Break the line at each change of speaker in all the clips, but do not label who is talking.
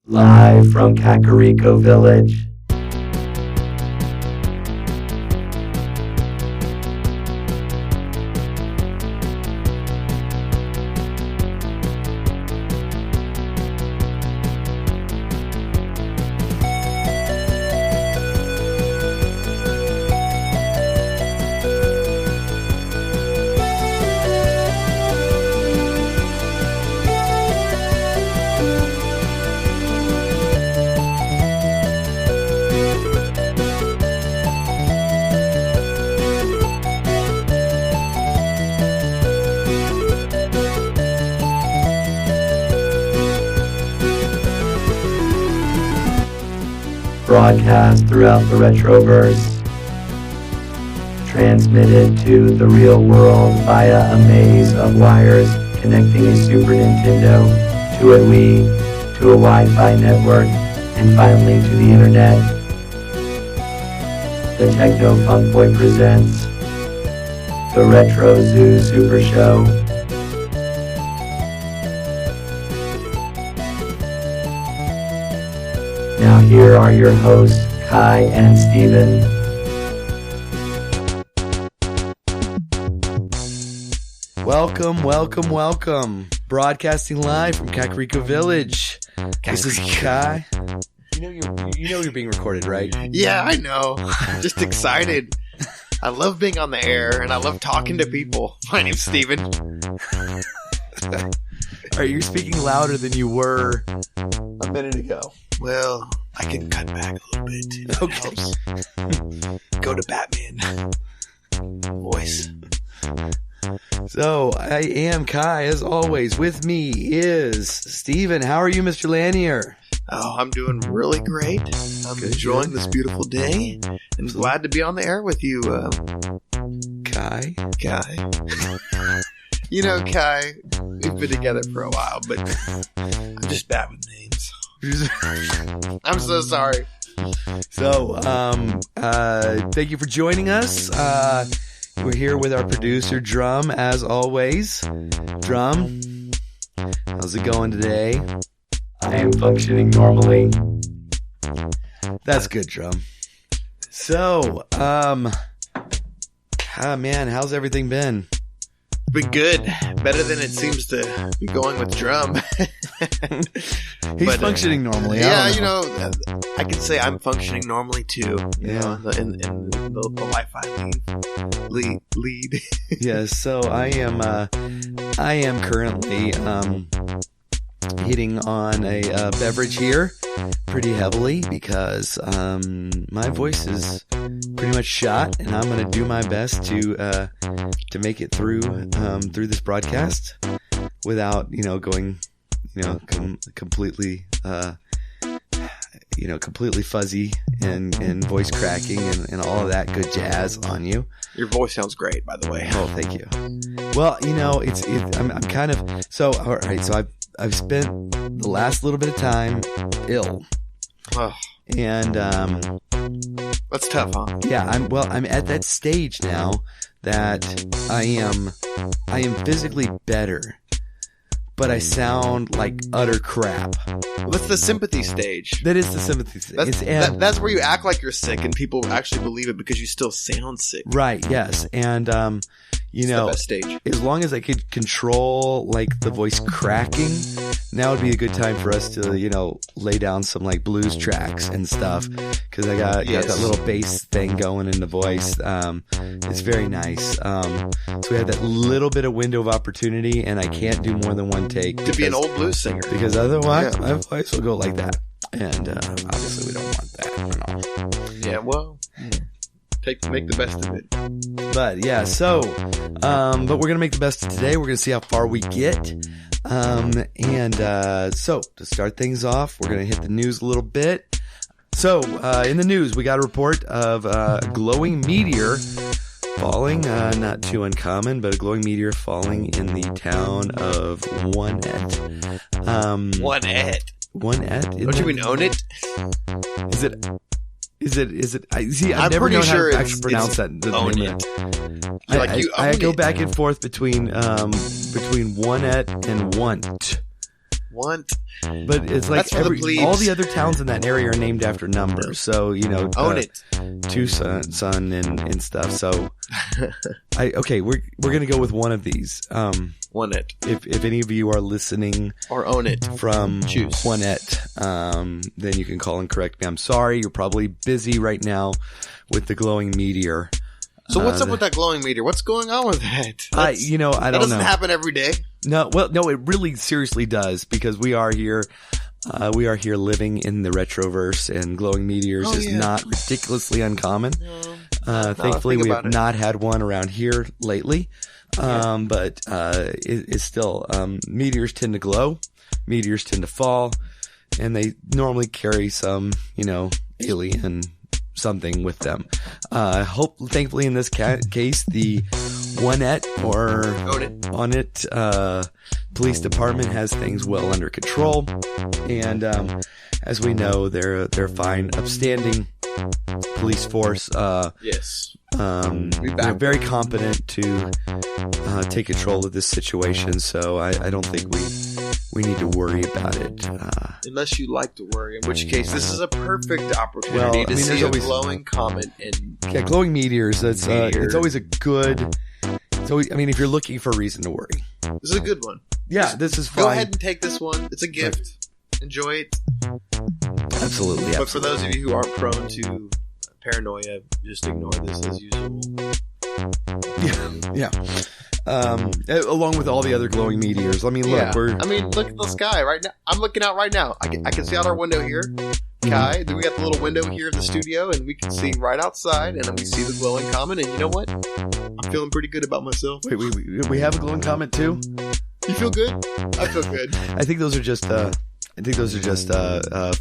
Live from Kakariko Village. Broadcast throughout the Retroverse, transmitted to the real world via a maze of wires connecting a Super Nintendo to a Wii, to a Wi-Fi network, and finally to the internet. The Techno Funk Boy presents the Retro Zoo Super Show. Now here are your hosts, Kai and Steven.
Welcome. Broadcasting live from Kakariko Village. This is Kai. You know you're being recorded, right?
Yeah, I know. I'm just excited. I love being on the air, and I love talking to people. My name's Steven.
Are you speaking louder than you were
a minute ago? Well, I can cut back a little bit. If it helps. Go to Batman voice.
So, I am Kai, as always. With me is Steven. How are you, Mr. Lanier?
Oh, I'm doing really great. I'm enjoying this beautiful day, and glad to be on the air with you,
Kai.
You know, Kai, we've been together for a while, but I'm just bad with names. I'm so sorry.
So, thank you for joining us. We're here with our producer, Drum, as always. Drum, how's it going today?
I am functioning normally.
That's good, Drum. So, man, how's everything been?
Been good. Better than it seems to be going with Drum.
He's functioning normally.
Yeah, you know, I can say I'm functioning normally too. You know, in the Wi-Fi lead.
Yes, so I am currently hitting on a beverage here pretty heavily because my voice is pretty much shot, and I'm going to do my best to make it through this broadcast without going completely completely fuzzy and voice cracking and all of that good jazz on you.
Your voice sounds great, by the way.
Oh, thank you. Well, I'm kind of so all right. So I've spent the last little bit of time ill, and
that's tough, huh?
Yeah, I'm at that stage now that I am physically better, but I sound like utter crap.
Well, that's the sympathy stage.
That is the sympathy stage.
That's where you act like you're sick and people actually believe it because you still sound sick.
Right, yes. And, it's the best stage. As long as I could control, like, the voice cracking, now would be a good time for us to, lay down some, like, blues tracks and stuff. Because I got that little bass thing going in the voice. It's very nice. So we had that little bit of window of opportunity, and I can't do more than one take.
To be an old blues singer.
Because otherwise, my voice will go like that. And obviously we don't want that at all.
Yeah, well, make the best of it.
But yeah, so but we're gonna make the best of today. We're gonna see how far we get. So to start things off, we're gonna hit the news a little bit. So in the news, we got a report of a glowing meteor falling, not too uncommon, but a glowing meteor falling in the town of Onet. Onet?
Don't you mean own it?
Is it? I've
I'm
never known
sure
how to actually pronounce that.
Own it.
I go back and forth between Onet and Want.
want.
But it's like all the other towns in that area are named after numbers. So,
own it.
Tucson and stuff. So, we're going to go with one of these.
Want it.
If any of you are listening
or own it
from Juanette, then you can call and correct me. I'm sorry. You're probably busy right now with the glowing meteor.
So what's up with that glowing meteor? What's going on with that?
I don't know. That
doesn't happen every day.
No, it really seriously does, because we are here living in the retroverse, and glowing meteors is not ridiculously uncommon. No, thankfully, we have not had one around here lately. But it's still, meteors tend to glow, meteors tend to fall, and they normally carry some, alien something with them. Thankfully in this case, the Juanette or On It police department has things well under control, and as we know, they're fine, upstanding police force.
Yes.
They're very competent to take control of this situation, so I don't think we need to worry about it.
Unless you like to worry, in which case this is a perfect opportunity to see a glowing comet and
glowing meteors. It's always a good. If you're looking for a reason to worry,
this is a good one.
Yeah, this is fine.
Go ahead and take this one. It's a gift. Enjoy it.
Absolutely.
But for those of you who aren't prone to paranoia, just ignore this as usual.
Yeah. Along with all the other glowing meteors. Look, look at
the sky right now. I'm looking out right now. I can see out our window here. Kai, then we got the little window here in the studio, and we can see right outside, and then we see the glowing comet. And you know what? I'm feeling pretty good about myself.
Wait, we have a glowing comet too?
You feel good? I feel good.
I think those are just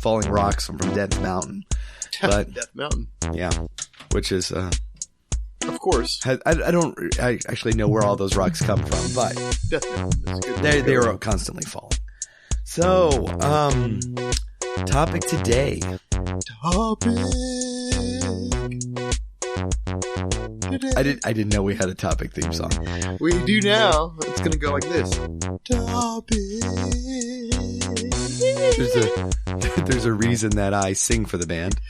falling rocks from Death Mountain. But
Death Mountain.
Yeah, which is
of course.
I actually know where all those rocks come from, but
Death Mountain.
They are constantly falling. So, topic today. I didn't know we had a topic theme song.
We do now. It's gonna go like this. Topic.
There's a reason that I sing for the band.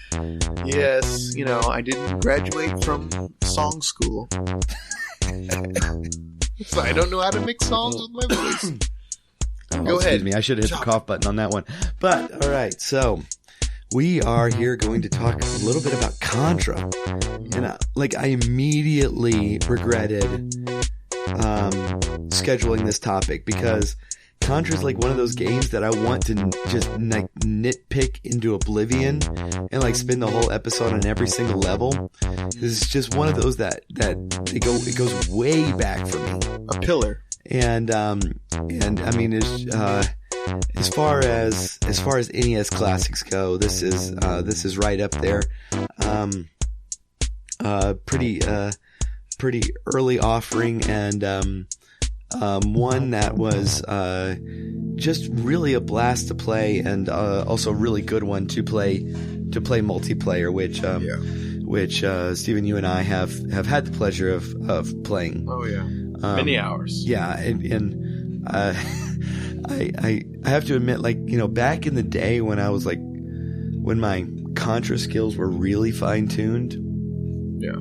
Yes, I didn't graduate from song school. So I don't know how to make songs with my voice. Go ahead.
Excuse me, I should have hit the cough button on that one. But, alright, so we are here going to talk a little bit about Contra. And I immediately regretted scheduling this topic, because Contra is one of those games that I want to just nitpick into oblivion and spend the whole episode on every single level. This is just one of those that it goes way back for me.
A pillar.
And as far as NES classics go, this is right up there. Pretty early offering, and one that was just really a blast to play, and also a really good one to play multiplayer, which Stephen, you and I have had the pleasure of playing.
Oh yeah, many hours.
Yeah, and I have to admit, back in the day when I was when my Contra skills were really fine tuned.
Yeah,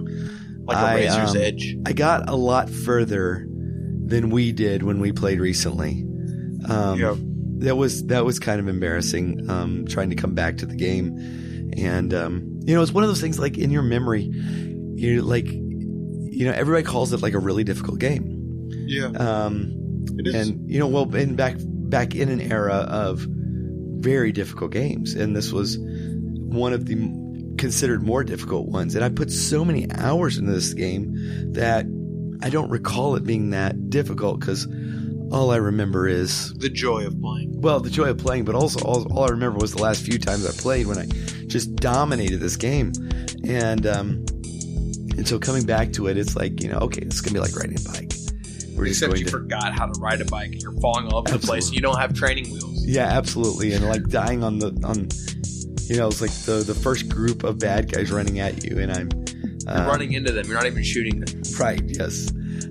like a razor's edge.
I got a lot further than we did when we played recently. That was kind of embarrassing, trying to come back to the game. And, it's one of those things, in your memory, everybody calls it a really difficult game.
Yeah. It is.
And, and back in an era of very difficult games. And this was one of the considered more difficult ones. And I put so many hours into this game that I don't recall it being that difficult, because all I remember is
the joy of playing.
Well, the joy of playing, but also all I remember was the last few times I played when I just dominated this game. And so coming back to it, it's okay, this is going to be like riding a bike.
Except you forgot how to ride a bike and you're falling all over the place and you don't have training wheels.
Yeah, absolutely. And dying on it's the first group of bad guys running at you, and
you're running into them. You're not even shooting them.
Right. Yes.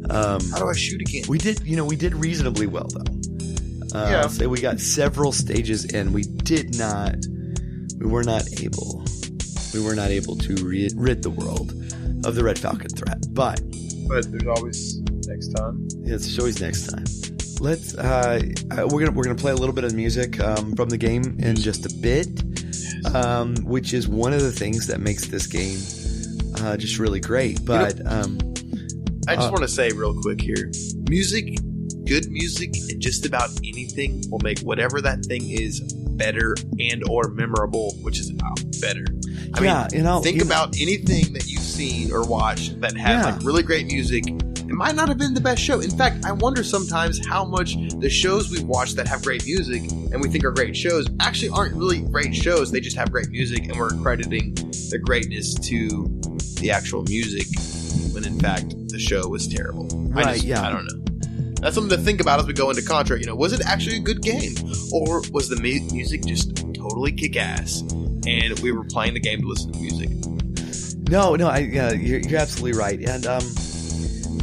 How do I shoot again?
We did reasonably well though. Say we got several stages and we were not able to rid the world of the Red Falcon threat. But
there's always next time.
Yeah, it's always next time. Let's we're gonna play a little bit of music from the game in just a bit, which is one of the things that makes this game just really great. But
I just want to say real quick here, good music, and just about anything will make whatever that thing is better and or memorable, which is better. I mean, think about anything that you've seen or watched that had like really great music. It might not have been the best show. In fact, I wonder sometimes how much the shows we've watched that have great music and we think are great shows actually aren't really great shows. They just have great music, and we're accrediting the greatness to the actual music when in fact the show was terrible.
Right?
I don't know. That's something to think about as we go into Contra. Was it actually a good game, or was the music just totally kick-ass and we were playing the game to listen to music?
No, you're absolutely right. And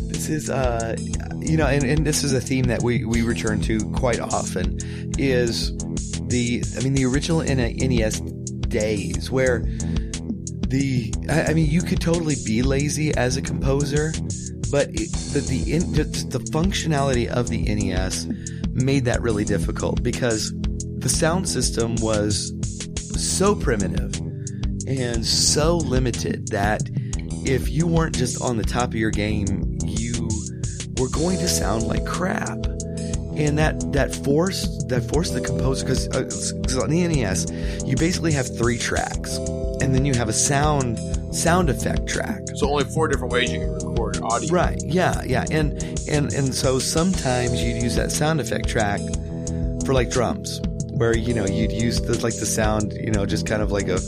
this is and this is a theme that we return to quite often. Is the original NES days where you could totally be lazy as a composer. But the functionality of the NES made that really difficult because the sound system was so primitive and so limited that if you weren't just on the top of your game, you were going to sound like crap. And that forced the composer, because on the NES you basically have 3 tracks, and then you have a sound effect track.
So only 4 different ways you can record audio.
Right. Yeah. And so sometimes you'd use that sound effect track for like drums, where you'd use the sound, just kind of like a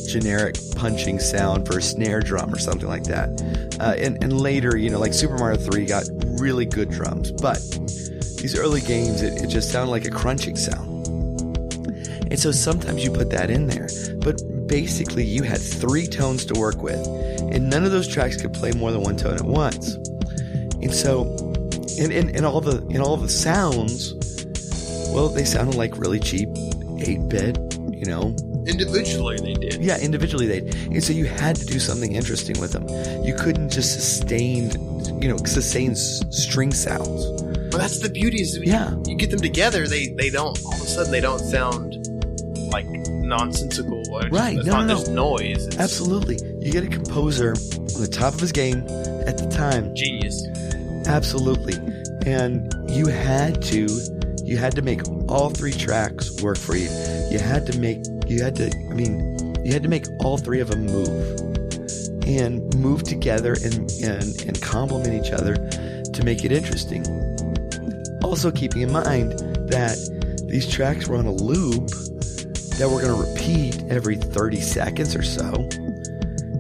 generic punching sound for a snare drum or something like that. And later, like Super Mario 3 got really good drums, but these early games it just sounded like a crunching sound. And so sometimes you put that in there, but basically you had 3 tones to work with, and none of those tracks could play more than 1 tone at once. And so, in all the sounds, well, they sounded like really cheap 8-bit,
Individually they did.
Yeah, individually they did. And so you had to do something interesting with them. You couldn't just sustain string sounds.
Well, that's the beauty is you get them together, they don't, all of a sudden they don't sound like nonsensical.
Right.
It's not just noise.
Absolutely. You get a composer on the top of his game at the time.
Genius. Absolutely.
And you had to make all 3 tracks work for you. You had to make all 3 of them move together and complement each other to make it interesting. Also keeping in mind that these tracks were on a loop that we're going to repeat every 30 seconds or so.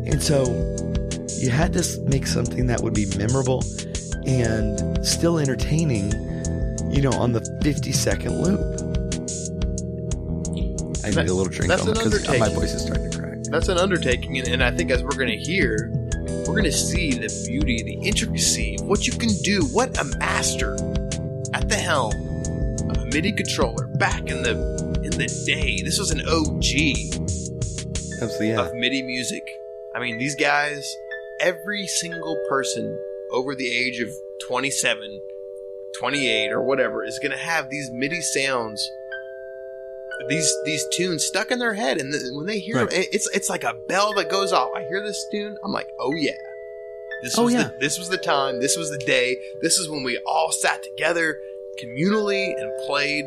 And so you had to make something that would be memorable and still entertaining, on the 50-second loop. I need a little drink on because my voice is starting to crack.
That's an undertaking, and I think as we're going to hear, we're going to see the beauty, the intricacy of what you can do. What a master at the helm of a MIDI controller back in the day. This was an OG of MIDI music. I mean, these guys, every single person over the age of 27, 28, or whatever is going to have these MIDI sounds, these tunes stuck in their head, and when they hear them, it's like a bell that goes off. I hear this tune, I'm like, oh yeah. This was the time, this was the day, this is when we all sat together communally and played,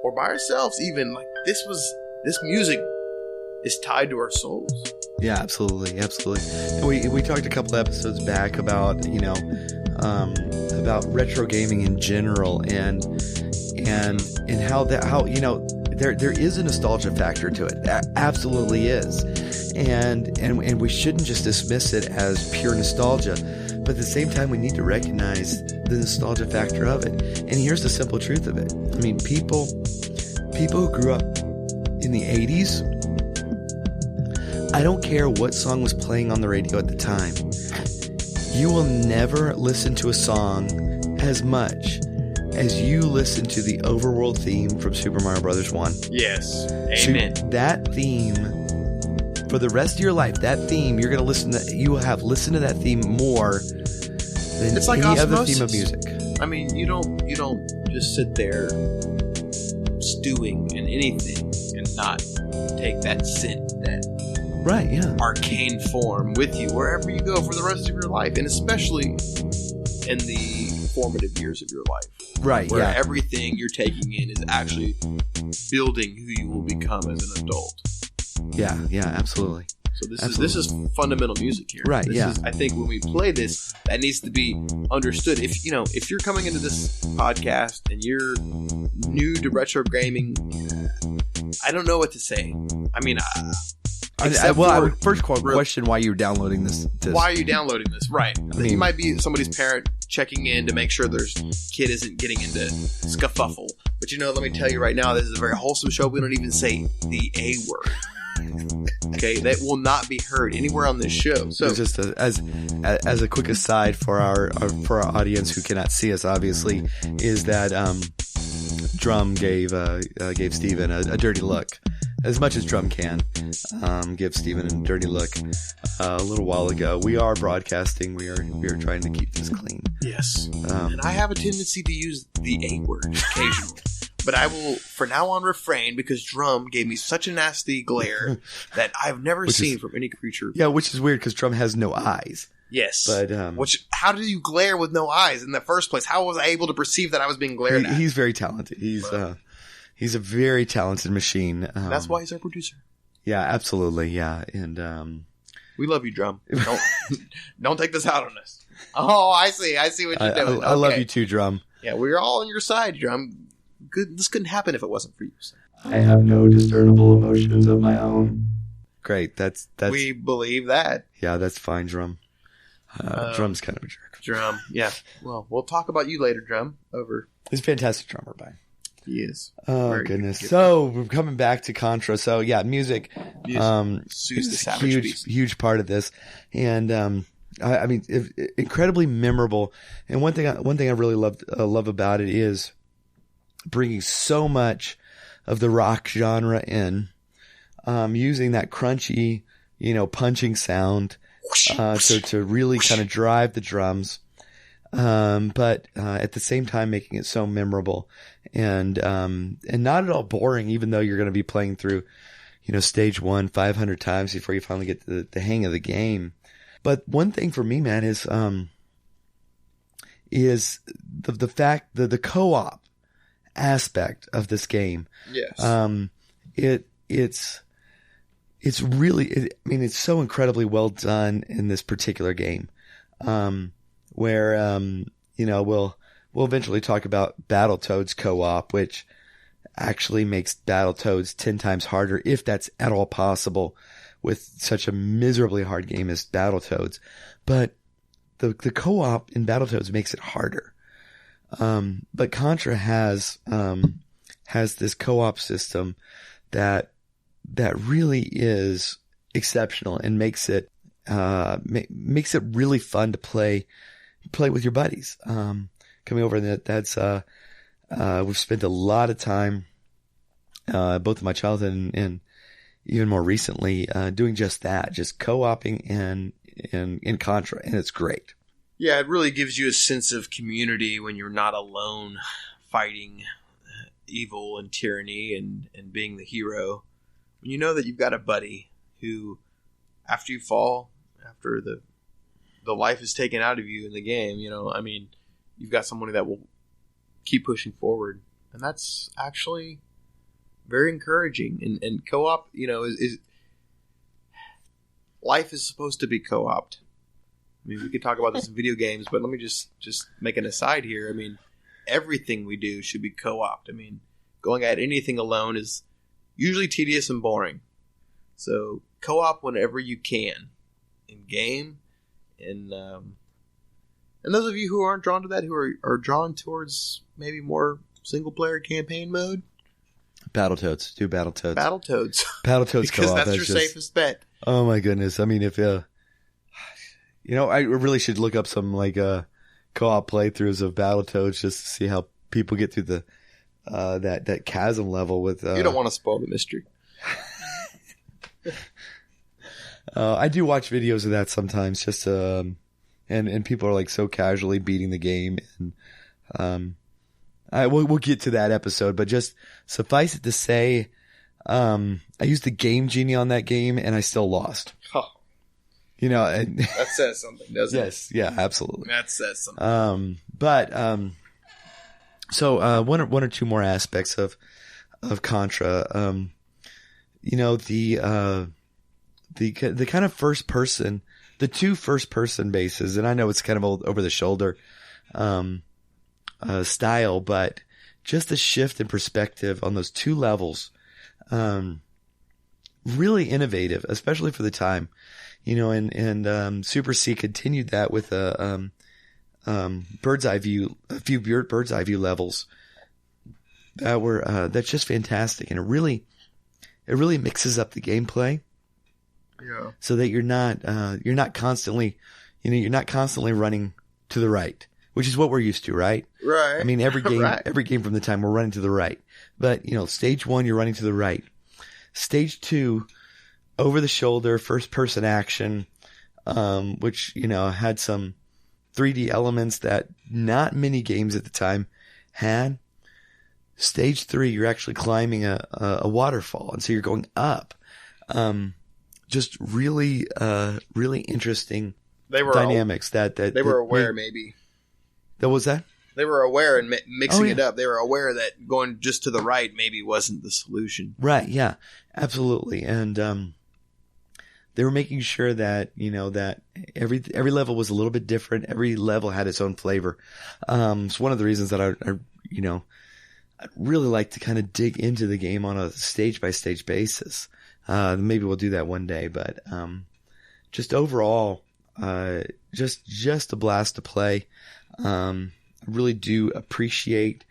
or by ourselves even. Like, this music is tied to our souls.
Yeah, absolutely. We talked a couple episodes back about about retro gaming in general, and how there is a nostalgia factor to it. There absolutely is, and we shouldn't just dismiss it as pure nostalgia, but at the same time we need to recognize the nostalgia factor of it. And here's the simple truth of it. I mean, people who grew up in the 80s, I don't care what song was playing on the radio at the time, you will never listen to a song as much as you listen to the overworld theme from Super Mario Brothers 1.
Yes. Amen.
So that theme, for the rest of your life, that theme, you're going to listen to, you will have listened to that theme more than
it's like
any
osmosis.
other theme of music.
I mean, you don't just sit there stewing in anything and not take that scent, that
Right, yeah.
arcane form with you wherever you go for the rest of your life, and especially in the formative years of your life.
Right,
where
yeah.
everything you're taking in is actually building who you will become as an adult.
Yeah, absolutely.
So this is fundamental music here.
Right,
This is, I think when we play this, that needs to be understood. If you're coming into this podcast and you're new to retro gaming, I don't know what to say. I mean,
I would first question why you're downloading this.
Why are you downloading this? Right. You might be somebody's parent checking in to make sure their kid isn't getting into scuffle. But let me tell you right now, this is a very wholesome show. We don't even say the A word. Okay, that will not be heard anywhere on this show. So,
just as a quick aside for our audience who cannot see us, obviously, is that Drum gave Steven a dirty look, as much as Drum can give Steven a dirty look a little while ago. We are broadcasting. We are trying to keep this clean.
Yes, and I have a tendency to use the A word occasionally. But I will, for now on, refrain because Drum gave me such a nasty glare that I've never seen from any creature.
Yeah, which is weird because Drum has no eyes.
Yes.
But
how did you glare with no eyes in the first place? How was I able to perceive that I was being glared at?
He's very talented. He's a very talented machine.
That's why he's our producer.
Yeah, absolutely. Yeah, and
we love you, Drum. Don't take this out on us. Oh, I see what you're doing.
I love you too, Drum.
Yeah, we're all on your side, Drum. This couldn't happen if it wasn't for you. So.
I have no discernible emotions of my own.
Great. That's
we believe that.
Yeah, that's fine, Drum. Drum's kind of a jerk.
Drum, yeah. Well, we'll talk about you later, Drum. Over.
He's a fantastic drummer, Brian.
He is.
Oh,
very
goodness. So, we're coming back to Contra. So, yeah, music.
Is a
huge part of this. And, I mean, incredibly memorable. And one thing I really love about it is bringing so much of the rock genre in, using that crunchy, punching sound, to really kind of drive the drums. But at the same time making it so memorable and not at all boring, even though you're going to be playing through, stage 1 500 times before you finally get the hang of the game. But one thing for me, man, is the fact that the co-op aspect of this game.
Yes.
It's really, it's so incredibly well done in this particular game. Where, we'll eventually talk about Battletoads co-op, which actually makes Battletoads 10 times harder, if that's at all possible, with such a miserably hard game as Battletoads. But the co-op in Battletoads makes it harder. But Contra has this co-op system that really is exceptional and makes it really fun to play with your buddies. Coming over we've spent a lot of time, both in my childhood and even more recently, doing just that, just co-oping in Contra, and it's great.
Yeah, it really gives you a sense of community when you're not alone fighting evil and tyranny and being the hero. When you know that you've got a buddy who, after you fall, after the life is taken out of you in the game, you've got somebody that will keep pushing forward. And that's actually very encouraging. And co-op, is life is supposed to be co-opted. We could talk about this in video games, but let me just make an aside here. Everything we do should be co-opted. Going at anything alone is usually tedious and boring. So co-op whenever you can in game. And those of you who aren't drawn to that, who are drawn towards maybe more single-player campaign mode,
Battletoads. Do Battletoads.
Battletoads
Battletoads
because
co-op.
that's your safest bet.
Oh my goodness! If I really should look up some co-op playthroughs of Battletoads just to see how people get through the that chasm level with.
You don't want to spoil the mystery.
I do watch videos of that sometimes, just and people are like so casually beating the game, and we'll get to that episode, but just suffice it to say, I used the Game Genie on that game, and I still lost.
Huh.
You know,
that says something, doesn't it?
Yes, yeah, absolutely.
That says something.
So one or two more aspects of Contra. You know, the kind of first person, the two first person bases, and I know it's kind of over the shoulder style, but just the shift in perspective on those two levels, really innovative, especially for the time. You know, and Super C continued that with a bird's eye view, a few bird's eye view levels that were that's just fantastic, and it really mixes up the gameplay.
Yeah.
So that you're not constantly, you're not constantly running to the right, which is what we're used to, right?
Right.
I mean, every game from the time we're running to the right, but stage 1 you're running to the right, stage 2 over the shoulder first person action, which had some 3D elements that not many games at the time had. Stage 3 you're actually climbing a waterfall, and so you're going up. Just really interesting dynamics that
they were aware maybe.
That was that?
They were aware and mixing it up. They were aware that going just to the right maybe wasn't the solution.
Right. Yeah. Absolutely. And they were making sure that that every level was a little bit different. Every level had its own flavor. It's one of the reasons that I'd really like to kind of dig into the game on a stage by stage basis. Maybe we'll do that one day, but just overall, just a blast to play. I really do appreciate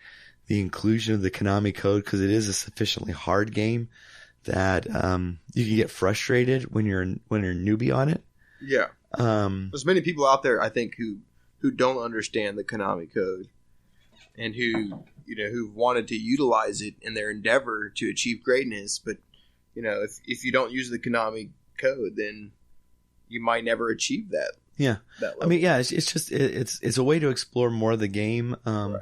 the inclusion of the Konami Code, because it is a sufficiently hard game that you can get frustrated when you're a newbie on it.
Yeah. There's many people out there, I think, who don't understand the Konami Code, and who wanted to utilize it in their endeavor to achieve greatness, but if you don't use the Konami Code, then you might never achieve that.
Yeah.
That level.
I mean, yeah, it's just, it's a way to explore more of the game.
Right.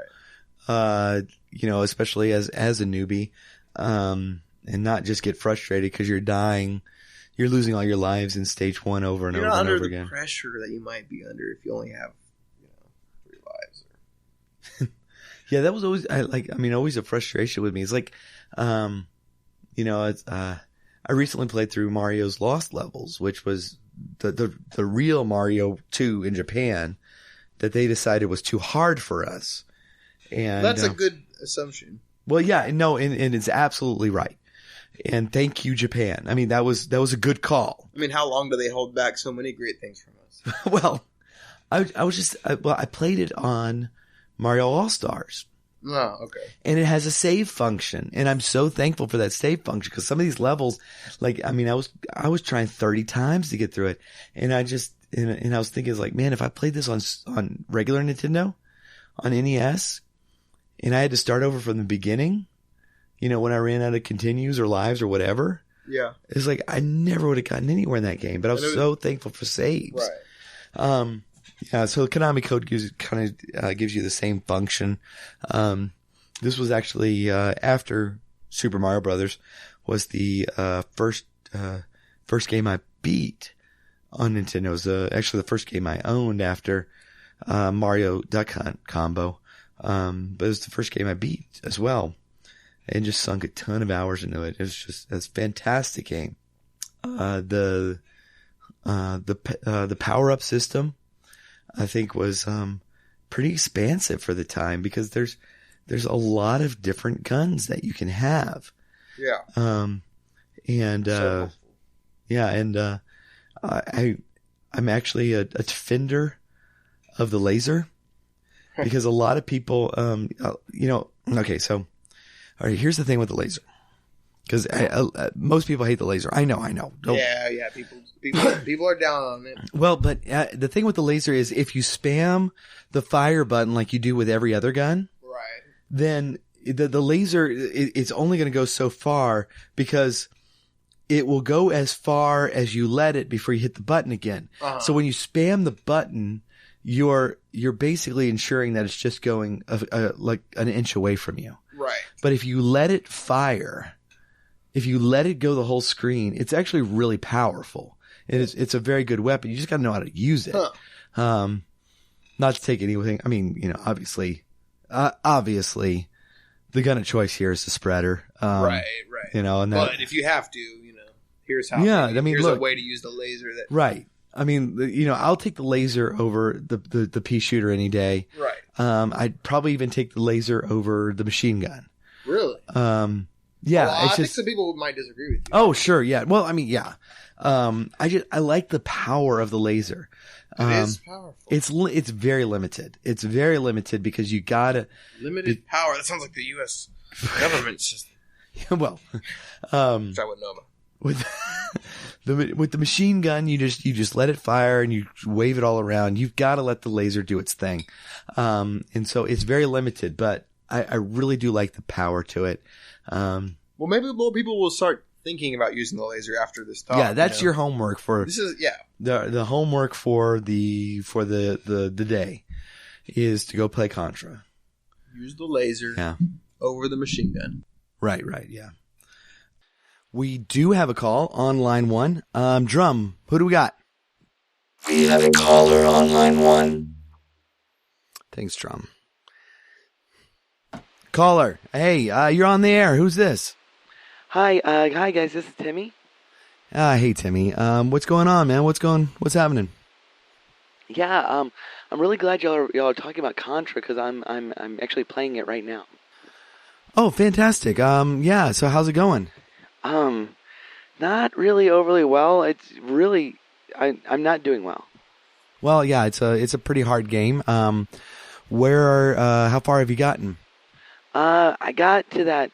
Especially as a newbie, and not just get frustrated because you're dying. You're losing all your lives in stage 1 over and over and over again.
You're not under the pressure that you might be under if you only have, 3 lives.
Yeah, that was always, always a frustration with me. It's like, I recently played through Mario's Lost levels, which was the real Mario 2 in Japan, that they decided was too hard for us. And
that's a good assumption.
Well, yeah, no, and it's absolutely right. And thank you, Japan. I mean, that was a good call.
I mean, how long do they hold back so many great things from us?
Well, I played it on Mario All-Stars.
Oh, okay.
And it has a save function, and I'm so thankful for that save function, because some of these levels, I was trying 30 times to get through it, and I was thinking, man, if I played this on regular Nintendo, on NES, and I had to start over from the beginning, when I ran out of continues or lives or whatever,
yeah,
it's like I never would have gotten anywhere in that game. But I was so thankful for saves.
Right.
Yeah, so the Konami Code gives you the same function. This was actually after Super Mario Brothers was the first game I beat on Nintendo. It was actually the first game I owned after Mario Duck Hunt combo. But it was the first game I beat as well, and just sunk a ton of hours into it. It's a fantastic game. The power up system, I think, was pretty expansive for the time, because there's a lot of different guns that you can have.
Yeah.
I'm actually a defender of the laser, because a lot of people, okay, so, all right, here's the thing with the laser. Because most people hate the laser. I know.
Yeah. People are down on it.
Well, but the thing with the laser is, if you spam the fire button like you do with every other gun,
right,
then the laser, it's only going to go so far because it will go as far as you let it before you hit the button again. Uh-huh. So when you spam the button, you're basically ensuring that it's just going like an inch away from you.
Right. But
if you let it fire, if you let it go the whole screen, it's actually really powerful. It's a very good weapon. You just got to know how to use it. Huh. Not to take anything. I mean, obviously, the gun of choice here is the spreader.
Right.
But
if you have to, here's how.
Yeah,
here's a way to use the laser.
Right. I mean, I'll take the laser over the pea shooter any day.
Right.
I'd probably even take the laser over the machine gun.
Really?
Yeah.
Well, I think some people might disagree with you.
Oh, sure. Yeah. Well, I mean, yeah. I like the power of the laser.
It is powerful.
It's very limited. It's very limited because you gotta
limited power. That sounds like the U.S. government's just.
Well,
which I wouldn't know about.
With the machine gun, you just let it fire and you wave it all around. You've got to let the laser do its thing, and so it's very limited. But I really do like the power to it.
Well, maybe more people will start thinking about using the laser after this talk.
Yeah, that's your homework for
this is
the homework for the day is to go play Contra.
Use the laser over the machine gun.
Right, yeah. We do have a call on line 1. Drum, who do we got?
We have a caller on line 1.
Thanks, Drum. Caller, hey, you're on the air. Who's this?
Hi guys, this is Timmy.
Hey Timmy. What's going on, man? What's happening?
Yeah, I'm really glad y'all are talking about Contra because I'm actually playing it right now.
Oh, fantastic. Yeah, so how's it going?
Not really overly well. It's really I'm not doing well.
Well, yeah, it's a pretty hard game. How far have you gotten?
I got to that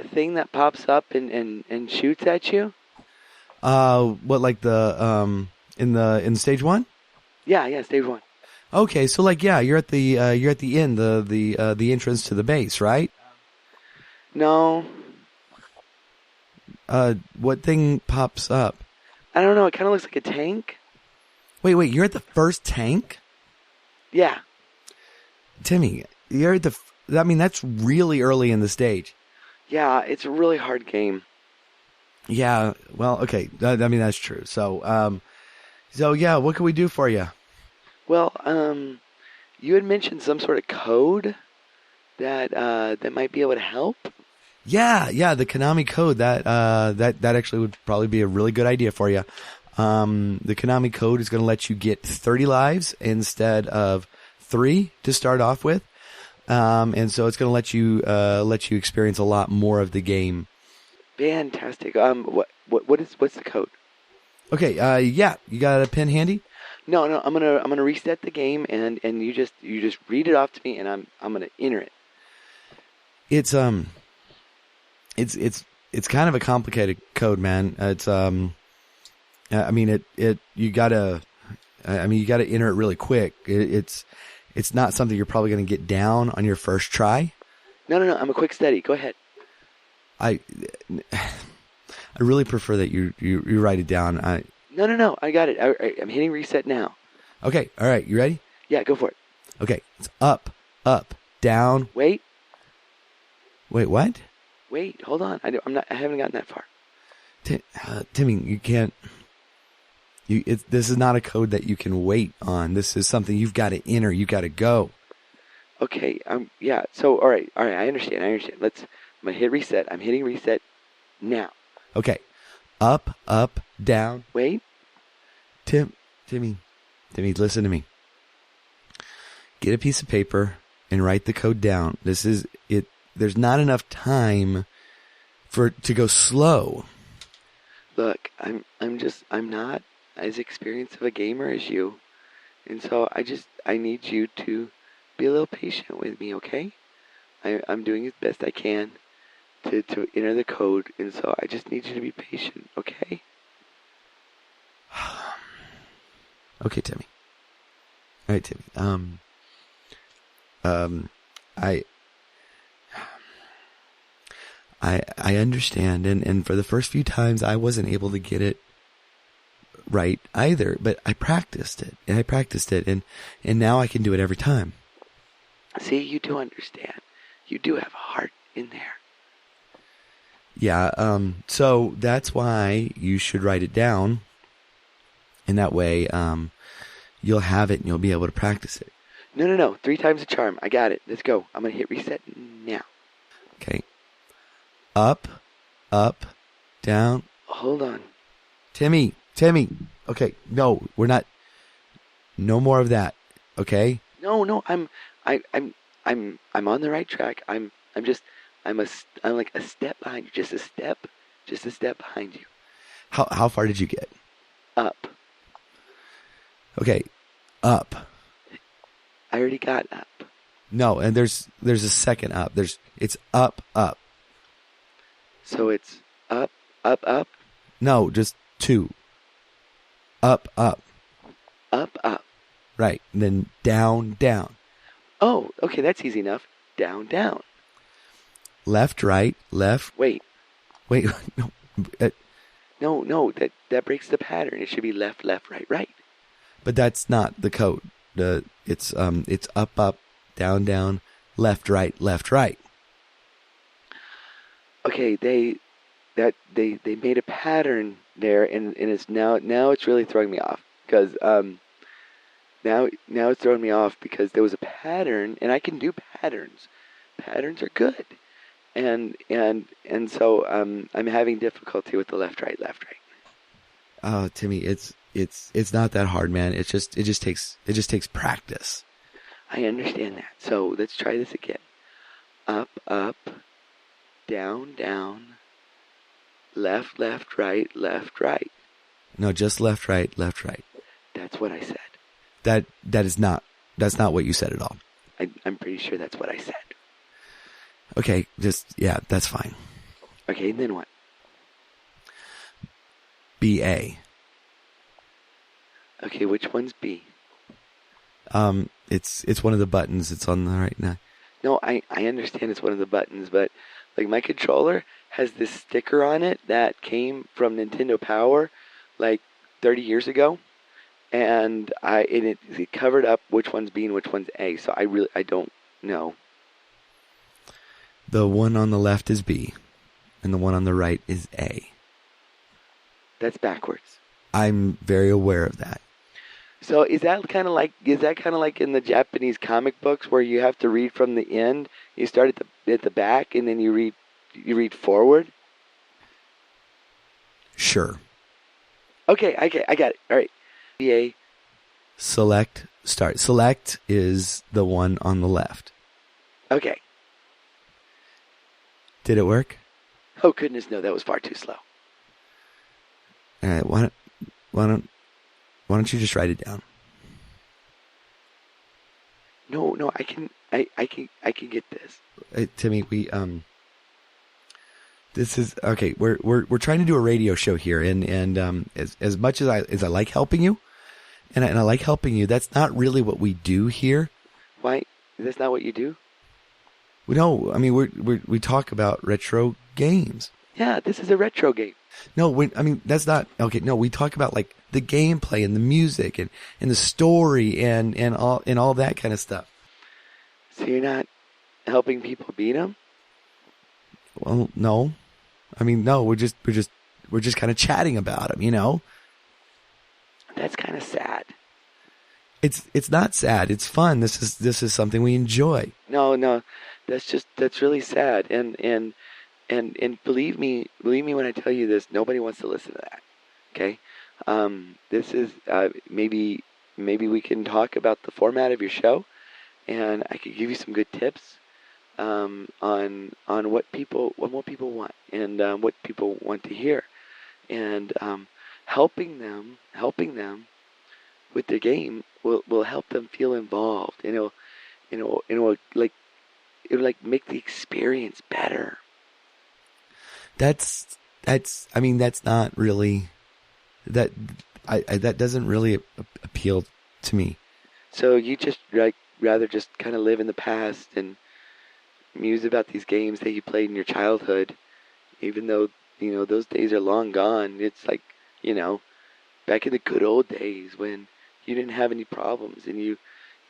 thing that pops up and shoots at you.
What, like the in stage 1?
Yeah, stage 1.
Okay, so you're at the end, the entrance to the base, right?
No.
What thing pops up?
I don't know. It kind of looks like a tank.
Wait, you're at the first tank?
Yeah.
Timmy, you're at that's really early in the stage.
Yeah, it's a really hard game.
Yeah, well, okay. That's true. So yeah, what can we do for you?
Well, you had mentioned some sort of code that might be able to help.
Yeah, the Konami Code. That actually would probably be a really good idea for you. The Konami Code is going to let you get 30 lives instead of 3 to start off with. And so it's going to let you experience a lot more of the game.
Fantastic. What's the code?
Okay. Yeah. You got a pen handy?
No. I'm gonna reset the game and you just read it off to me and I'm gonna enter it.
It's kind of a complicated code, man. It's you gotta enter it really quick. It's not something you're probably going to get down on your first try.
No. I'm a quick study. Go ahead.
I really prefer that you write it down.
No. I got it. I'm hitting reset now.
Okay. All right. You ready?
Yeah. Go for it.
Okay. It's up, down.
Wait.
What?
Wait. Hold on. I haven't gotten that far.
Timmy, you can't. This is not a code that you can wait on. This is something you've got to enter. You got to go.
Okay. Yeah. So, all right. I understand. I'm gonna hit reset. I'm hitting reset now.
Okay. Up, down.
Wait.
Timmy, listen to me. Get a piece of paper and write the code down. This is it. There's not enough time to go slow.
Look, I'm not as experienced of a gamer as you. And so I need you to be a little patient with me, okay? I'm doing as best I can to enter the code, and so I just need you to be patient, okay?
Okay, Timmy. All right, Timmy. I understand, and for the first few times I wasn't able to get it right either, but I practiced it, and now I can do it every time.
See, you do understand. You do have a heart in there.
Yeah, so that's why you should write it down, and that way you'll have it and you'll be able to practice it.
No. 3 times the charm. I got it. Let's go. I'm going to hit reset now.
Okay. Up, down.
Hold on.
Timmy. Okay, no, we're not. No more of that. Okay.
No. I'm on the right track. I'm like a step behind you. Just a step behind you.
How far did you get?
Up.
Okay, up.
I already got up.
No, and there's a second up. It's up.
So it's up.
No, just 2. Up.
Up.
Right, and then down.
Oh, okay, that's easy enough. Down.
Left, right, left.
Wait.
No.
No. That breaks the pattern. It should be left, right.
But that's not the code. It's up, down, left, right. Okay,
they made a pattern there, and it's now it's really throwing me off because now it's throwing me off because there was a pattern, and I can do patterns. Patterns are good, and so I'm having difficulty with the left, right.
Oh, Timmy, it's not that hard, man. It just takes practice.
I understand that. So let's try this again. Up, down, left, right.
No, just left, right.
That's what I said.
That's not what you said at all.
I'm pretty sure that's what I said.
Okay, that's fine.
Okay, then what?
BA.
Okay, which one's B?
It's one of the buttons. It's on the right now.
No, I understand it's one of the buttons, but like my controller has this sticker on it that came from Nintendo Power like 30 years ago, and it covered up which one's B and which one's A. So I don't know.
The one on the left is B, and the one on the right is A.
That's backwards. I'm
very aware of that.
So is that kind of like in the Japanese comic books where you have to read from the end? You start at the back and then you read forward?
Sure.
Okay, I got it. All right. BA.
Select, start. Select is the one on the left.
Okay.
Did it work?
Oh goodness, no, that was far too slow.
All right, why don't you just write it down?
No, I can get this.
Timmy, this is okay. We're trying to do a radio show here, and as much as I like helping you, and I like helping you, that's not really what we do here.
Why? That's not what you do?
No, I mean we talk about retro games.
Yeah, this is a retro game.
No, that's not okay. No, we talk about like the gameplay and the music and the story and all that kind of stuff.
So you're not helping people beat them?
Well, no. I mean, no. We're just kind of chatting about them, you know.
That's kind of sad.
It's not sad. It's fun. This is something we enjoy.
No. That's really sad. And believe me when I tell you this, nobody wants to listen to that. Okay? This is maybe we can talk about the format of your show, and I could give you some good tips on what people want and what people want to hear, and helping them with the game will help them feel involved, and it'll make the experience better.
That's not really that doesn't really appeal to me.
So you just rather just kind of live in the past and muse about these games that you played in your childhood even though, those days are long gone. It's like, back in the good old days when you didn't have any problems and you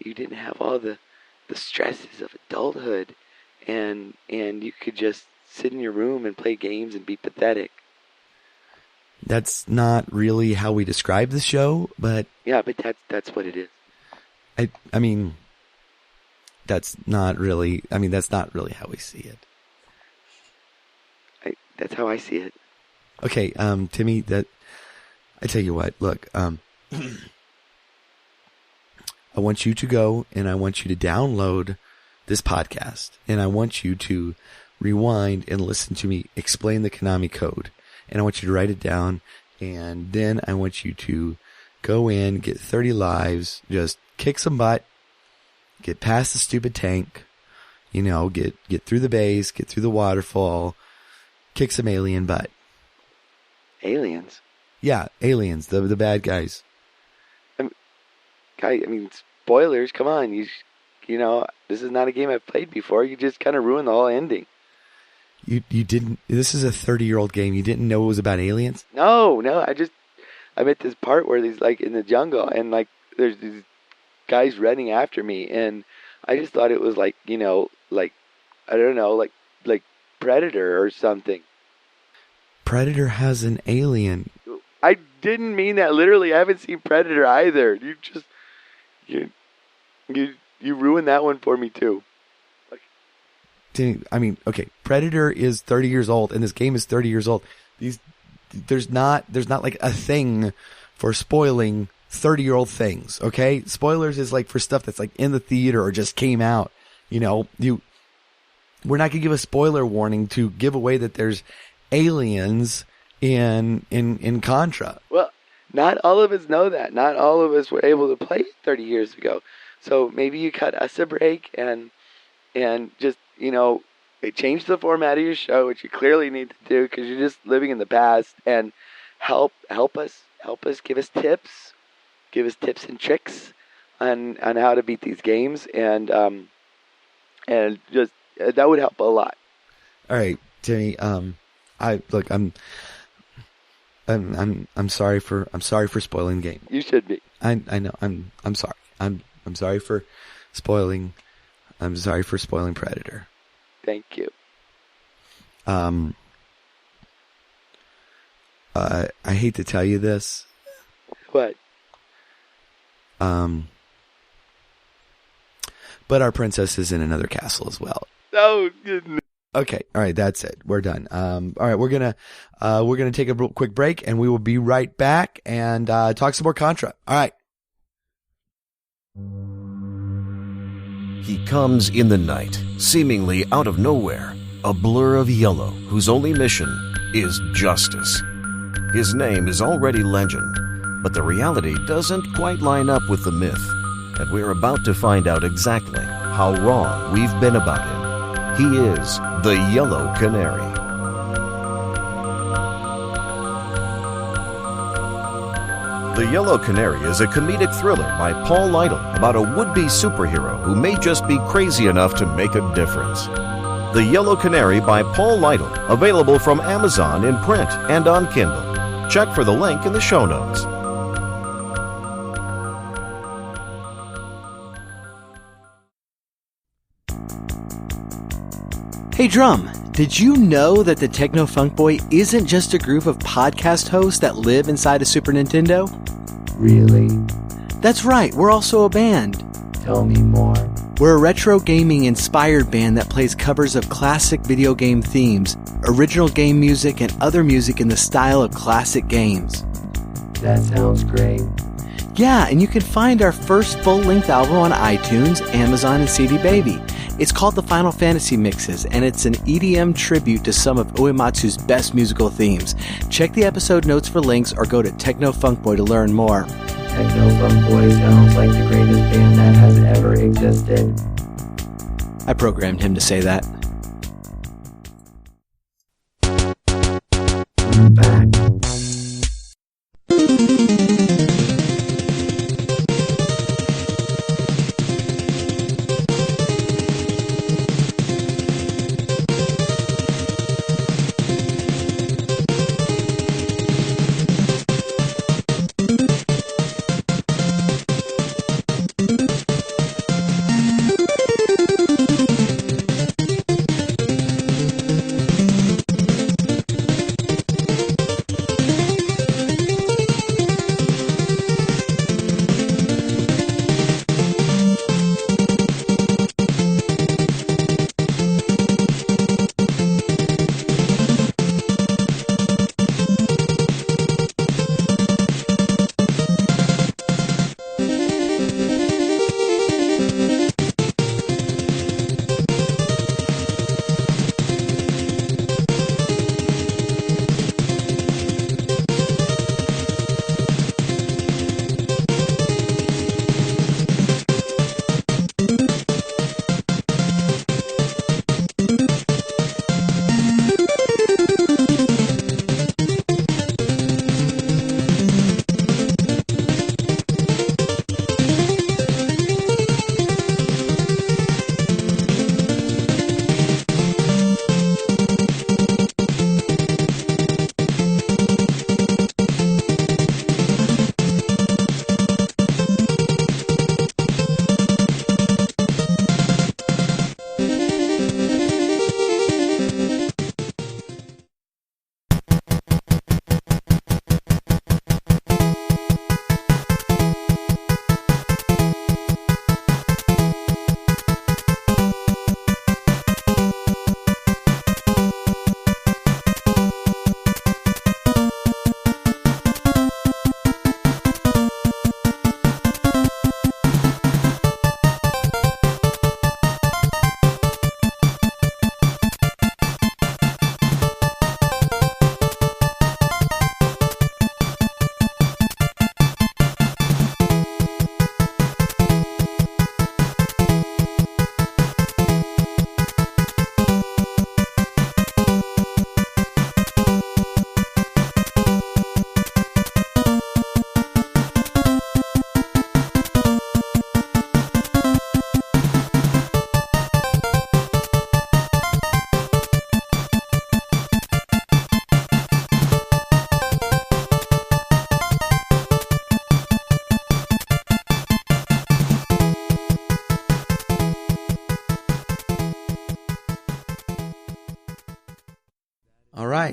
didn't have all the stresses of adulthood, and you could just sit in your room and play games and be pathetic.
That's not really how we describe the show, but
yeah, but that's what it is.
I mean, that's not really how we see it.
That's how I see it.
Okay, Timmy, I tell you what, look, I want you to go and I want you to download this podcast and I want you to rewind and listen to me explain the Konami Code. And I want you to write it down, and then I want you to go in, get 30 lives, just kick some butt, get past the stupid tank, get through the base, get through the waterfall, kick some alien butt.
Aliens?
Yeah, aliens, the bad guys.
Spoilers, come on. This is not a game I've played before. You just kind of ruined the whole ending.
You didn't, this is a 30-year-old game. You didn't know it was about aliens?
No, I'm at this part where he's like in the jungle and like there's these guys running after me, and I just thought it was like, I don't know, like Predator or something.
Predator has an alien.
I didn't mean that literally. I haven't seen Predator either. You ruined that one for me too.
Okay, Predator is 30 years old, and this game is 30 years old. There's not like a thing for spoiling 30-year-old things, okay? Spoilers is like for stuff that's like in the theater or just came out. We're not gonna give a spoiler warning to give away that there's aliens in Contra.
Well, not all of us know that. Not all of us were able to play 30 years ago. So maybe you cut us a break and just, change the format of your show, which you clearly need to do because you're just living in the past, and help us, give us tips and tricks on how to beat these games, and just that would help a lot.
All right, Timmy. I'm sorry for spoiling the game.
You should be.
I know. I'm sorry. I'm sorry for spoiling. I'm sorry for spoiling Predator.
Thank you.
I hate to tell you this.
What?
But our princess is in another castle as well.
Oh goodness.
Okay, all right, that's it. We're done. All right, we're gonna take a real quick break, and we will be right back and talk some more Contra. All right.
He comes in the night, seemingly out of nowhere, a blur of yellow whose only mission is justice. His name is already legend, but the reality doesn't quite line up with the myth, and we're about to find out exactly how wrong we've been about him. He is the Yellow Canary. The Yellow Canary is a comedic thriller by Paul Lytle about a would-be superhero who may just be crazy enough to make a difference. The Yellow Canary by Paul Lytle, available from Amazon in print and on Kindle. Check for the link in the show notes.
Hey Drum, did you know that the Techno Funk Boy isn't just a group of podcast hosts that live inside a Super Nintendo?
Really?
That's right, we're also a band.
Tell me more.
We're a retro gaming inspired band that plays covers of classic video game themes, original game music, and other music in the style of classic games.
That sounds great.
Yeah, and you can find our first full-length album on iTunes, Amazon, and CD Baby. It's called the Final Fantasy Mixes, and it's an EDM tribute to some of Uematsu's best musical themes. Check the episode notes for links or go to Techno Funk Boy to learn more.
Techno Funk Boy sounds like the greatest band that has ever existed.
I programmed him to say that.
I'm back.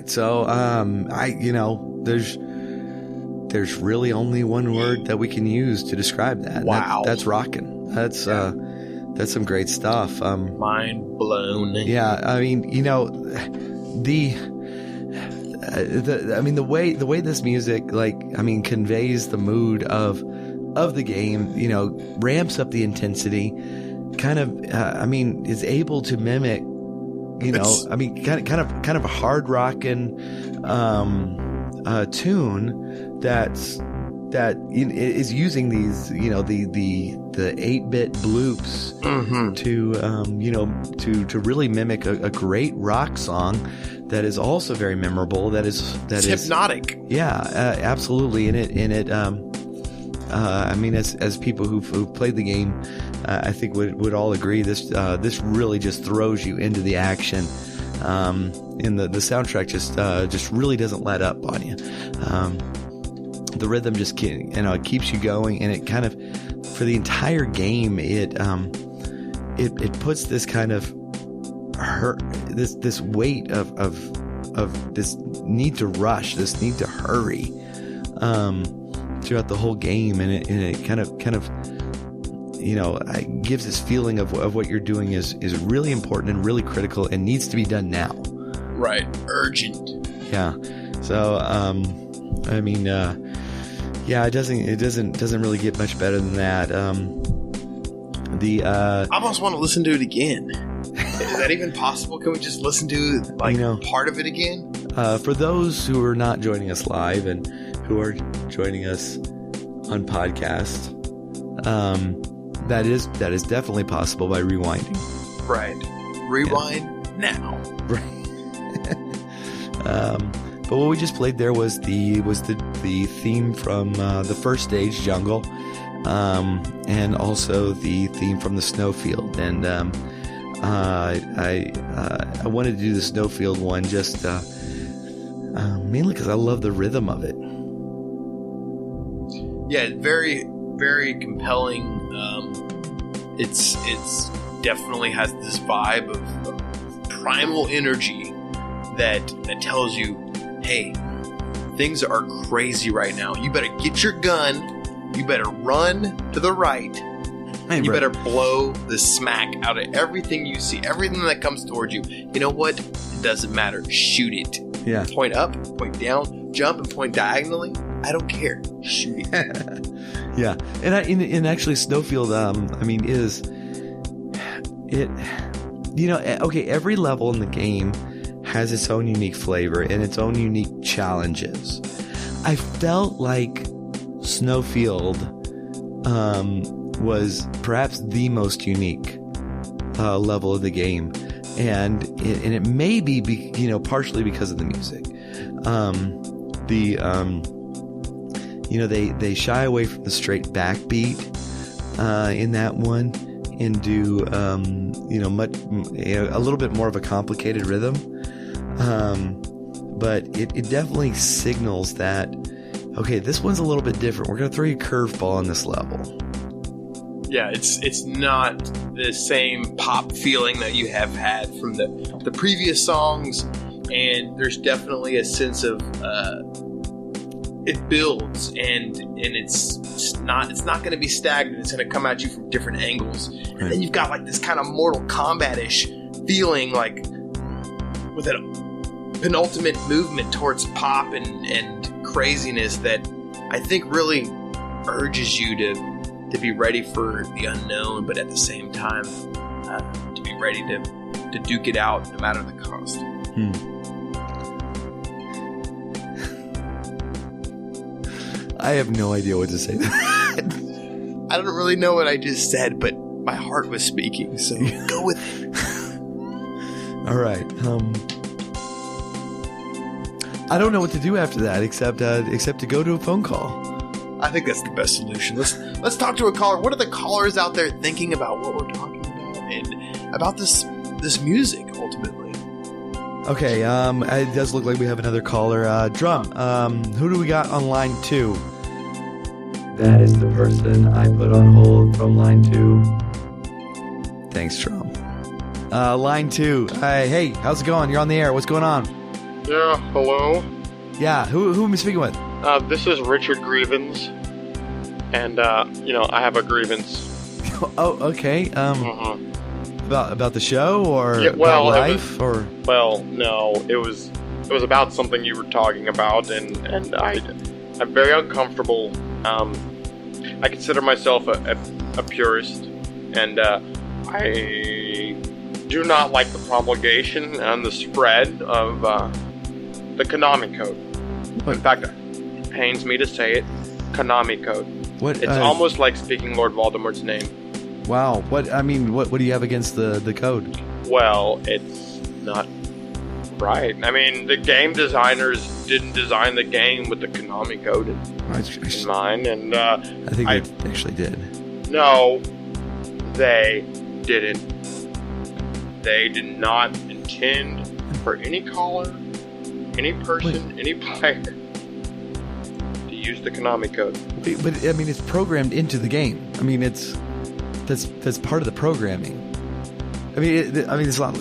right. So, there's really only one word that we can use to describe that.
Wow.
That's rockin'. That's some great stuff.
Mind blown.
Yeah. I mean, the way this music, conveys the mood of the game, ramps up the intensity, kind of, is able to mimic, kind of a hard rockin', tune that is using these, the 8-bit bloops to really mimic a great rock song that is also very memorable. It's
hypnotic.
Yeah, absolutely. As people who've played the game, I think would all agree this really just throws you into the action. And the soundtrack just really doesn't let up on you. The rhythm just it keeps you going, and it kind of, for the entire game, it puts this kind of this weight of this need to rush, this need to hurry throughout the whole game, and it kind of gives this feeling of what you're doing is really important and really critical and needs to be done now.
Right, urgent.
Yeah. So it doesn't really get much better than that.
I almost want to listen to it again. Is that even possible? Can we just listen to part of it again?
For those who are not joining us live and who are joining us on podcast, that is definitely possible by rewinding.
Right. Rewind now.
Right. But what we just played there was the theme from the first stage, Jungle, and also the theme from the Snowfield. And I wanted to do the Snowfield one just mainly because I love the rhythm of it.
Yeah, very, very compelling. It's definitely has this vibe of primal energy that tells you, hey, things are crazy right now. You better get your gun. You better run to the right. And you better blow the smack out of everything you see, everything that comes towards you. You know what? It doesn't matter. Shoot it.
Yeah.
Point up, point down, jump, and point diagonally. I don't care. Shoot it.
Yeah. And actually, Snowfield, is it? Okay. Every level in the game has its own unique flavor and its own unique challenges. I felt like Snowfield was perhaps the most unique level of the game, and it may be partially because of the music. They shy away from the straight backbeat in that one and do a little bit more of a complicated rhythm. But it definitely signals that, okay, this one's a little bit different. We're going to throw you a curveball on this level.
Yeah, it's not the same pop feeling that you have had from the previous songs, and there's definitely a sense of it builds, and it's not going to be stagnant. It's going to come at you from different angles, and then you've got like this kind of Mortal Kombat-ish feeling, like with a penultimate movement towards pop and craziness that I think really urges you to be ready for the unknown, but at the same time to be ready to duke it out no matter the cost.
I have no idea what to say.
I don't really know what I just said, but my heart was speaking, so go with it.
All right. I don't know what to do after that except to go to a phone call.
I think that's the best solution. Let's talk to a caller. What are the callers out there thinking about what we're talking about and about this music ultimately? Okay,
it does look like we have another caller. Drum, who do we got on line 2?
That is the person I put on hold from line 2.
Thanks, Drum. Line 2. Hey, how's it going? You're on the air. What's going on?
Yeah, hello?
Yeah, who am I speaking with?
This is Richard Greavins. And, I have a grievance.
Oh, okay. About the show or
yeah, well,
about life or?
Well, no, it was about something you were talking about, and I'm very uncomfortable. I consider myself a purist, and I do not like the promulgation and the spread of the Konami Code.
What?
In fact, it pains me to say it, Konami Code.
What?
It's almost like speaking Lord Voldemort's name.
Wow. What do you have against the code?
Well, it's not right. I mean, the game designers didn't design the game with the Konami Code in mind, and
I think they actually did.
No, they didn't. They did not intend for any caller, any person, any player to use the Konami Code.
But I mean, it's programmed into the game. I mean, that's part of the programming. I mean, it's not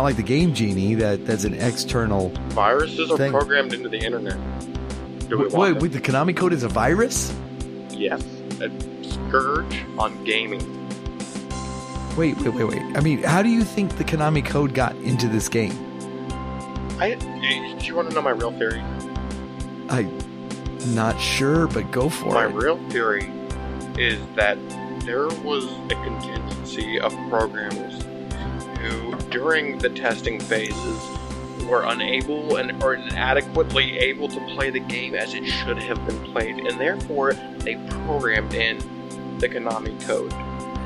like the Game Genie that's an external.
Viruses are
thing.
Programmed into the internet.
Wait, the Konami Code is a virus?
Yes, a scourge on gaming.
Wait. I mean, how do you think the Konami Code got into this game?
Do you want to know my real theory?
I'm not sure, but go for it.
My real theory is that there was a contingency of programmers who, during the testing phases, were unable or inadequately able to play the game as it should have been played, and therefore they programmed in the Konami Code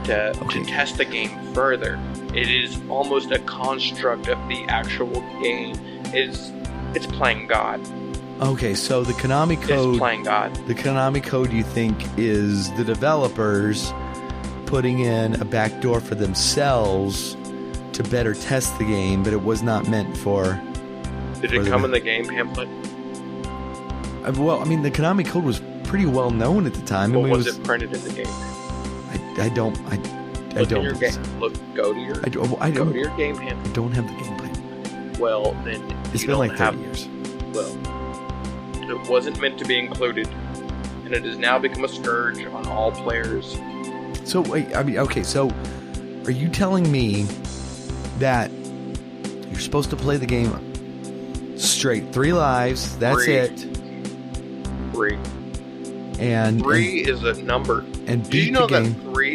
to test the game further. It is almost a construct of the actual game. It's playing God.
Okay, so the Konami Code
is playing God.
The Konami Code, you think, is the developers putting in a backdoor for themselves to better test the game, but it was not meant for...
Did it come in the game pamphlet?
Well, I mean, the Konami Code was pretty well known at the time.
Or was it printed in the game?
I don't.
Go to your game pamphlet.
I don't have the game pamphlet.
Well, then
it's been like 30 years.
Well, it wasn't meant to be included, and it has now become a scourge on all players.
So, wait, I mean, okay, so are you telling me that you're supposed to play the game straight? 3 lives, that's it.
3.
And
3 is a number.
And
do you know that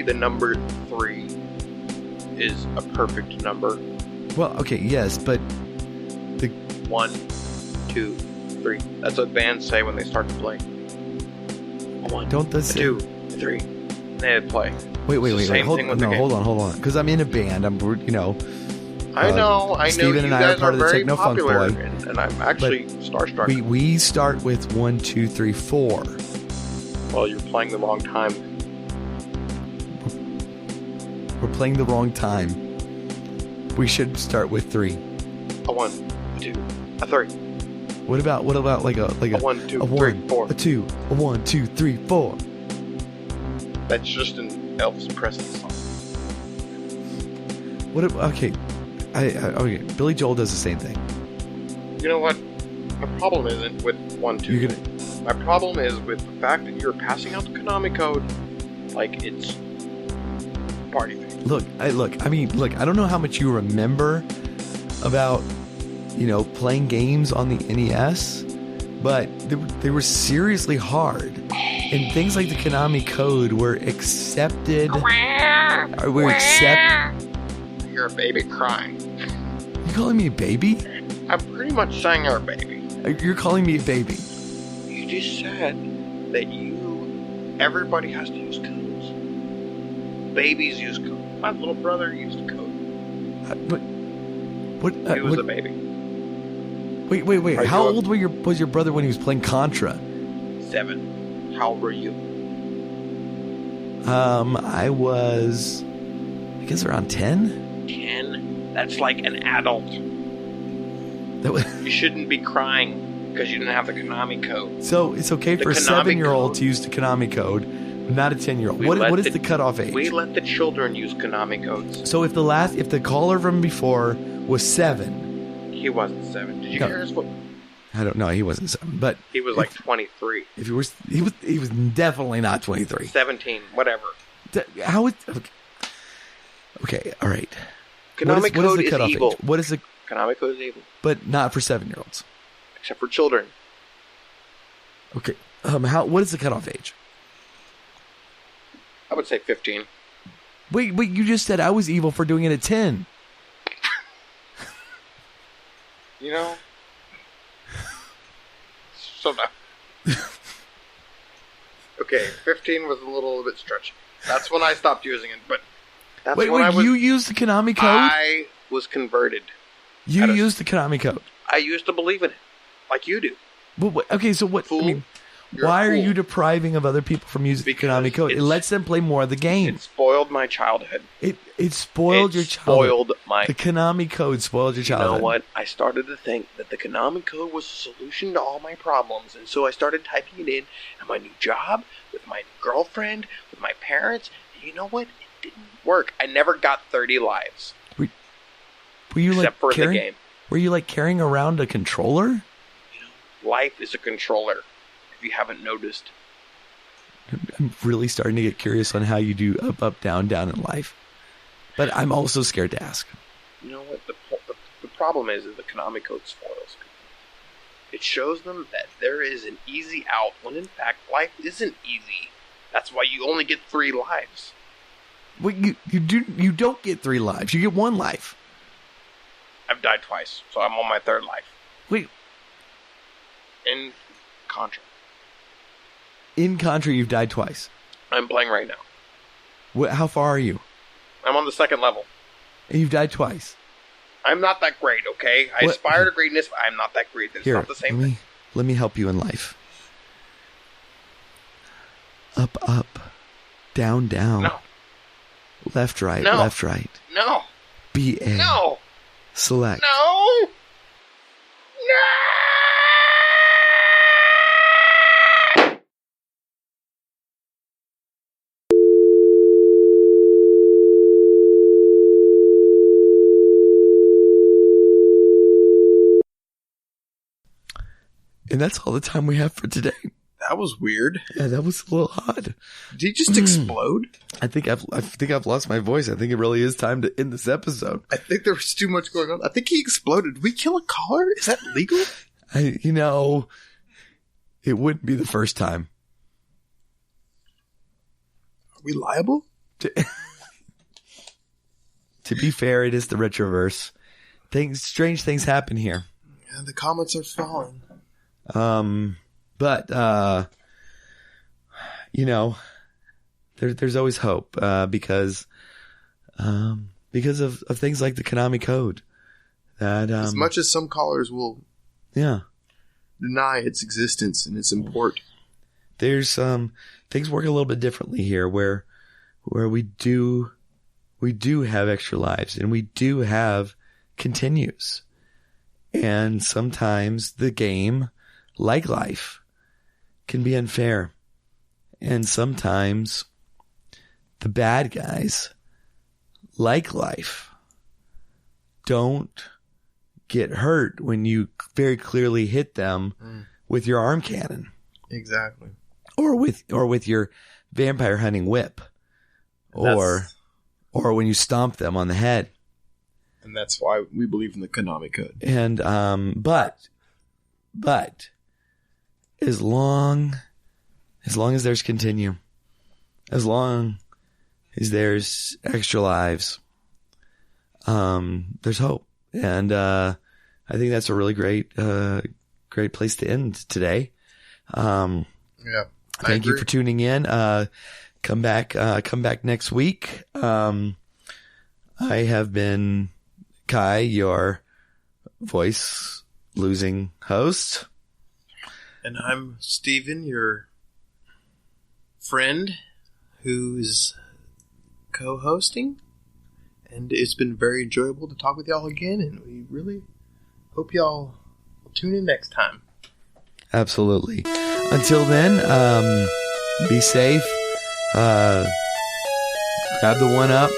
the number 3 is a perfect number?
Well, okay, yes, but the
1, 2, 3. That's what bands say when they start to play. 1,
don't this
2, 3. They play.
Wait. Hold on. Because I'm in a band.
I know.
Steven and I are part of the
very
Techno Funk Boy,
and I'm actually starstruck.
We start with 1, 2, 3, 4.
Well, you're playing the wrong time.
We're playing the wrong time. We should start with 3.
A 1, a 2, a 3.
What about like a
1, 2,
a
3,
1,
4.
a 2, a 1, 2, 3, 4.
That's just an Elvis Presley song.
Okay, Billy Joel does the same thing.
You know what? My problem isn't with 1, 2. My problem is with the fact that you're passing out the Konami Code like it's party thing.
Look, I don't know how much you remember about, playing games on the NES, but they were seriously hard. And things like the Konami Code were accepted.
You're a baby crying.
You calling me a baby?
I'm pretty much saying you're a baby.
You're calling me a baby.
You just said that everybody has to use codes. Babies use code. My little brother used code. He was a baby.
Wait. How old was your brother when he was playing Contra?
7. How old were you?
I was, I guess, around 10.
10? That's like an adult. You shouldn't be crying because you didn't have the Konami Code.
So it's okay for a 7-year-old to use the Konami Code, not a 10-year-old. What is the cutoff age?
We let the children use Konami Codes.
So if the caller from before was 7,
He wasn't 7. Did you hear his voice?
I don't know. He wasn't 7, but
he was like 23.
If he was definitely not 23.
17, whatever.
How is okay? All right.
Konami Code is evil.
What is the
Konami Code is evil,
but not for 7-year-olds,
except for children.
Okay. What is the cutoff age?
I would say 15.
Wait, you just said I was evil for doing it at 10.
You know? So no. Okay, 15 was a little bit stretchy. That's when I stopped using it, but that's when I was...
you used the Konami Code?
I was converted.
You used the Konami Code?
I used to believe in it, like you do.
Okay, so what...
Fool.
I mean, why are you depriving of other people from using the Konami Code? It lets them play more of the game.
It spoiled my childhood.
It spoiled your childhood. The Konami Code spoiled your childhood.
You know what? I started to think that the Konami Code was a solution to all my problems, and so I started typing it in at my new job, with my girlfriend, with my parents, and you know what? It didn't work. I never got 30 lives.
Were you
except for the game.
Were you like carrying around a controller?
You know, life is a controller. If you haven't noticed.
I'm really starting to get curious on how you do up, down in life. But I'm also scared to ask.
You know what? The problem is that the Konami Code spoils people. It shows them that there is an easy out, when in fact life isn't easy. That's why you only get 3 lives.
Well, you don't get 3 lives. You get 1 life.
I've died twice, so I'm on my 3rd life.
Wait.
In Contra.
In Contra, you've died twice.
I'm playing right now.
How far are you?
I'm on the 2nd level.
And you've died twice.
I'm not that great, okay? I aspire to greatness, but I'm not that great. It's not the same thing.
Let me help you in life. Up, up. Down, down.
No.
Left, right,
no.
left, right.
No.
BA.
No.
Select.
No. No.
And that's all the time we have for today.
That was weird.
Yeah, that was a little odd.
Did he just explode?
I think I've lost my voice. I think it really is time to end this episode.
I think there was too much going on. I think he exploded. Did we kill a caller? Is that legal?
It wouldn't be the first time.
Are we liable?
To be fair, it is the Retroverse. Strange things happen here.
Yeah, the comments are falling.
But there's always hope, because of things like the Konami Code. That
as much as some callers will, deny its existence and its import.
There's things work a little bit differently here, where we do have extra lives and we do have continues, and sometimes the game, like life, can be unfair. And sometimes the bad guys, like life, don't get hurt when you very clearly hit them with your arm cannon.
Exactly.
Or with your vampire hunting whip. Or when you stomp them on the head.
And that's why we believe in the Konami Code.
And but as long as there's continue, as long as there's extra lives, there's hope. And I think that's a really great place to end today. Thank you for tuning in. Come back next week. I have been Kai, your voice losing host.
And I'm Steven, your friend who's co-hosting. And it's been very enjoyable to talk with y'all again, and we really hope y'all will tune in next time.
Absolutely. Until then, be safe. Grab the 1-up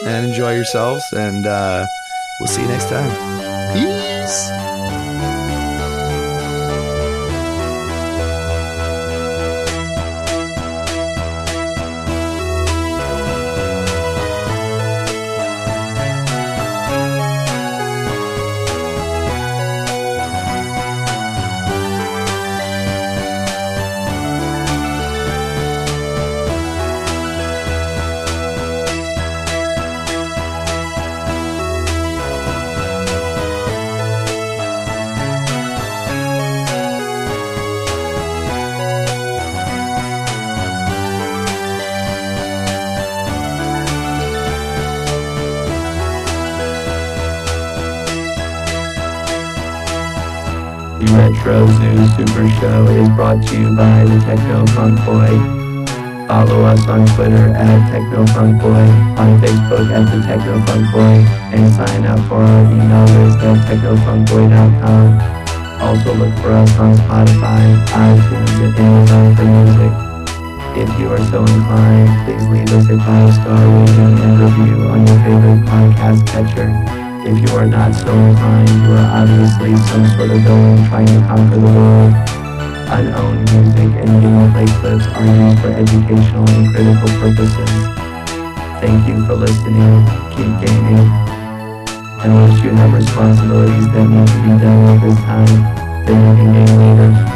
and enjoy yourselves, and we'll see you next time.
Peace.
Peace.
The Retro Zoo Super Show is brought to you by the Techno Funk Boy. Follow us on Twitter at Techno Funk Boy, on Facebook at the Techno Funk Boy, and sign up for our email list at technofunkboy.com. Also look for us on Spotify, iTunes, and Amazon for music. If you are so inclined, please leave us a 5-star rating and review on your favorite podcast catcher. If you are not so inclined, you are obviously some sort of villain trying to conquer the world. Unowned music and gameplay clips are used for educational and critical purposes. Thank you for listening, keep gaming, and once you have responsibilities that need to be done at this time, then you can game later.